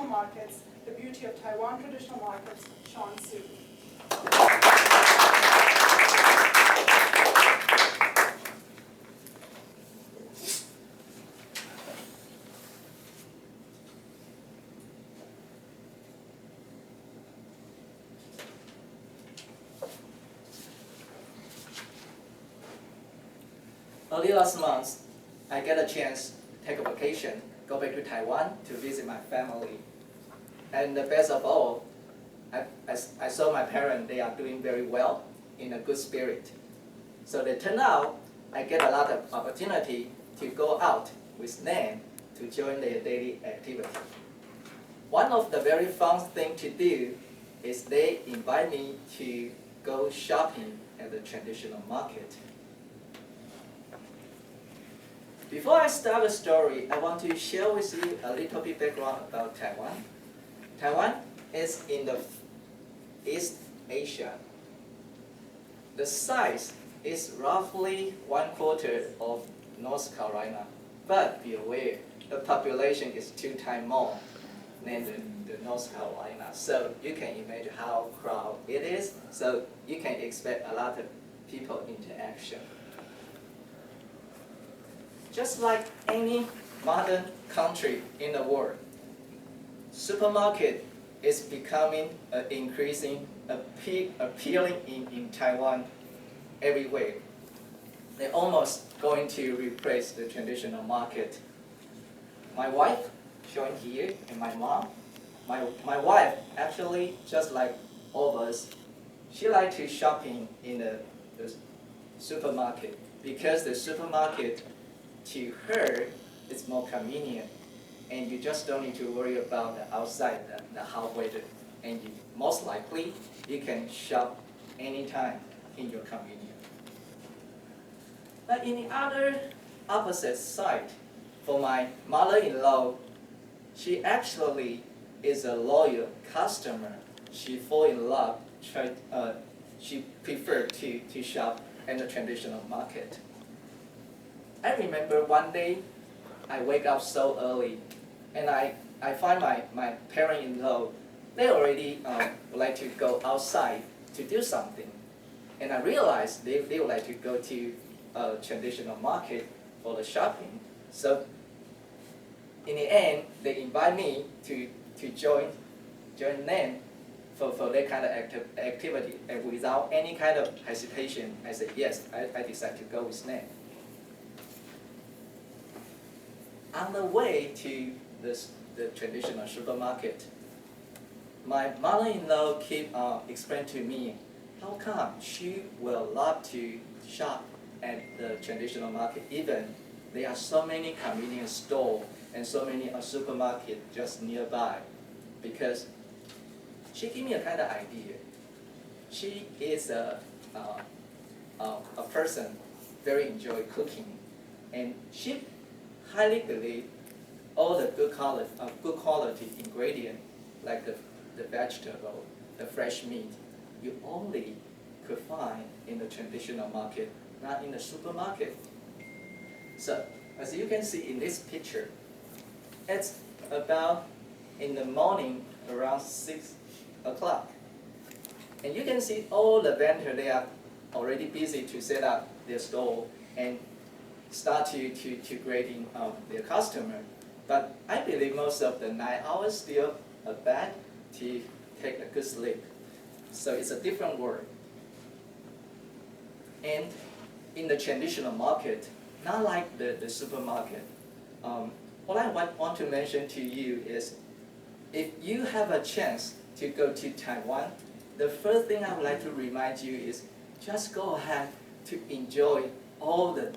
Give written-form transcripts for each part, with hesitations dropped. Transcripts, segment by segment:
traditional markets, the beauty of Taiwan traditional markets, VSean Su. Early last month, I get a chance to take a vacation, go back to Taiwan to visit my family. And the best of all, I saw my parents, they are doing very well, in a good spirit. So they turn out, I get a lot of opportunity to go out with them to join their daily activity. One of the very fun things to do is they invite me to go shopping at the traditional market. Before I start the story, I want to share with you a little bit background about Taiwan. Taiwan is in the East Asia. The size is roughly 1/4 of North Carolina, but be aware, the population is 2 times more than the North Carolina. So you can imagine how crowded it is. So you can expect a lot of people interaction. Just like any modern country in the world, supermarket is becoming increasing appealing in Taiwan everywhere. They're almost going to replace the traditional market. My wife, shown here, and my mom. My wife, actually, just like all of us, she likes to shopping in the supermarket because the supermarket, to her, it's more convenient, and you just don't need to worry about the outside, the hot weather, and most likely you can shop anytime in your convenience. But in the other opposite side, for my mother-in-law, she actually is a loyal customer. She fall in love. She preferred to shop in the traditional market. I remember one day, I wake up so early, and I find my parent-in-law, they already would like to go outside to do something. And I realized they would like to go to a traditional market for the shopping. So in the end, they invite me to join them for that kind of activity. And without any kind of hesitation, I said yes, I decided to go with them. On the way to the traditional supermarket, my mother-in-law keep explaining to me how come she will love to shop at the traditional market, even there are so many convenience stores and so many supermarkets just nearby, because she gave me a kind of idea. She is a person very enjoy cooking, and she highly believe all the good quality ingredient, like the vegetable, the fresh meat, you only could find in the traditional market, not in the supermarket. So, as you can see in this picture, it's about in the morning around 6 o'clock. And you can see all the vendors, they are already busy to set up their store and start to grading their customer. But I believe most of the 9 hours still are bad to take a good sleep. So it's a different world. And in the traditional market, not like the supermarket, what I want to mention to you is, if you have a chance to go to Taiwan, the first thing I would like to remind you is just go ahead to enjoy all the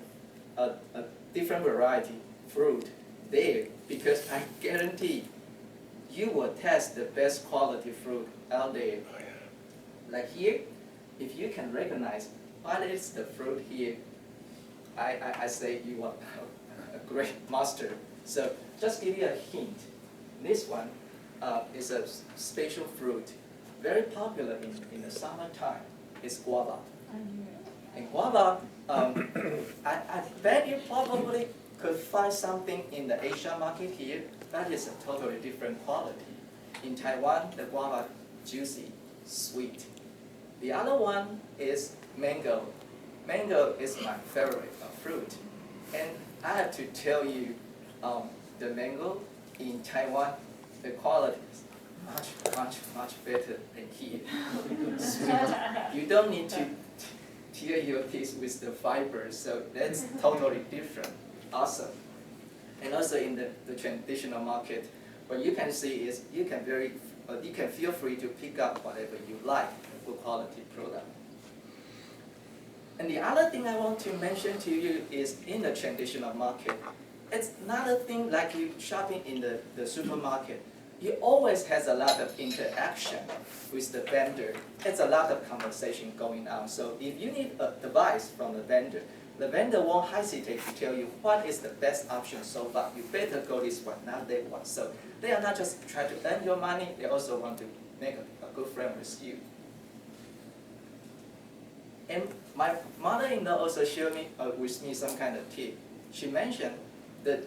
different variety fruit there, because I guarantee you will taste the best quality fruit out there. Like here, if you can recognize what is the fruit here, I say you are a great master. So just give you a hint. This one is a special fruit, very popular in the summertime. It's guava. And guava, I bet you probably could find something in the Asian market here, that is a totally different quality. In Taiwan, the guava juicy, sweet. The other one is mango. Mango is my favorite fruit. And I have to tell you, the mango in Taiwan, the quality is much better than here. Sweet. You don't need to tear your teeth with the fibers, so that's totally different. Awesome. And also in the traditional market, what you can see is you can feel free to pick up whatever you like, a good quality product. And the other thing I want to mention to you is in the traditional market, it's not a thing like you shopping in the supermarket. You always has a lot of interaction with the vendor. It's a lot of conversation going on. So if you need advice from the vendor won't hesitate to tell you what is the best option so far. You better go this one, not that one. So they are not just trying to earn your money, they also want to make a good friend with you. And my mother-in-law also shared with me some kind of tip. She mentioned that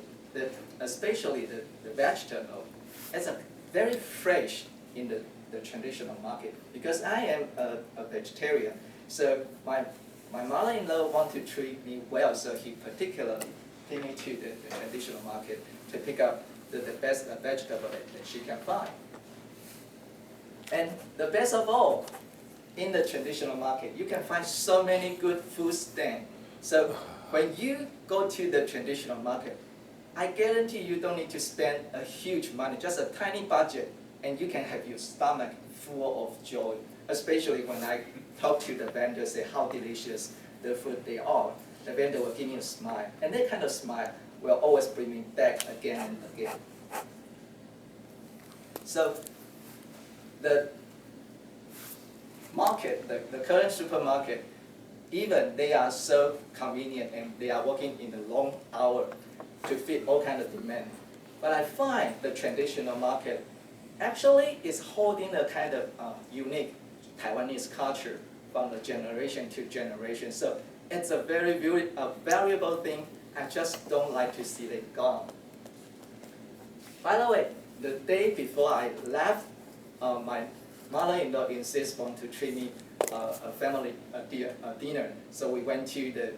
especially the vegetable, it's very fresh in the traditional market. Because I am a vegetarian, so my mother-in-law wanted to treat me well, so he particularly took me to the traditional market to pick up the best vegetable that she can find. And the best of all, in the traditional market, you can find so many good food stands. So when you go to the traditional market, I guarantee you don't need to spend a huge money, just a tiny budget, and you can have your stomach full of joy. Especially when I talk to the vendor, say how delicious the food they are. The vendor will give me a smile, and that kind of smile will always bring me back again and again. So the market, the current supermarket, even they are so convenient and they are working in the long hour to fit all kinds of demand. But I find the traditional market actually is holding a kind of unique Taiwanese culture from the generation to generation. So it's a very valuable thing. I just don't like to see it gone. By the way, the day before I left, my mother-in-law insists on to treat me a family dinner. So we went to the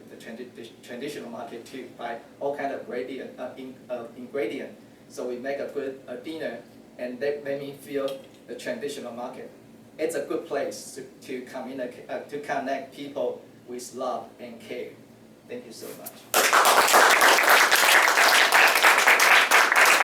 traditional market to buy all kinds of ingredients. So we make a good dinner, and that made me feel the traditional market. It's a good place to connect people with love and care. Thank you so much.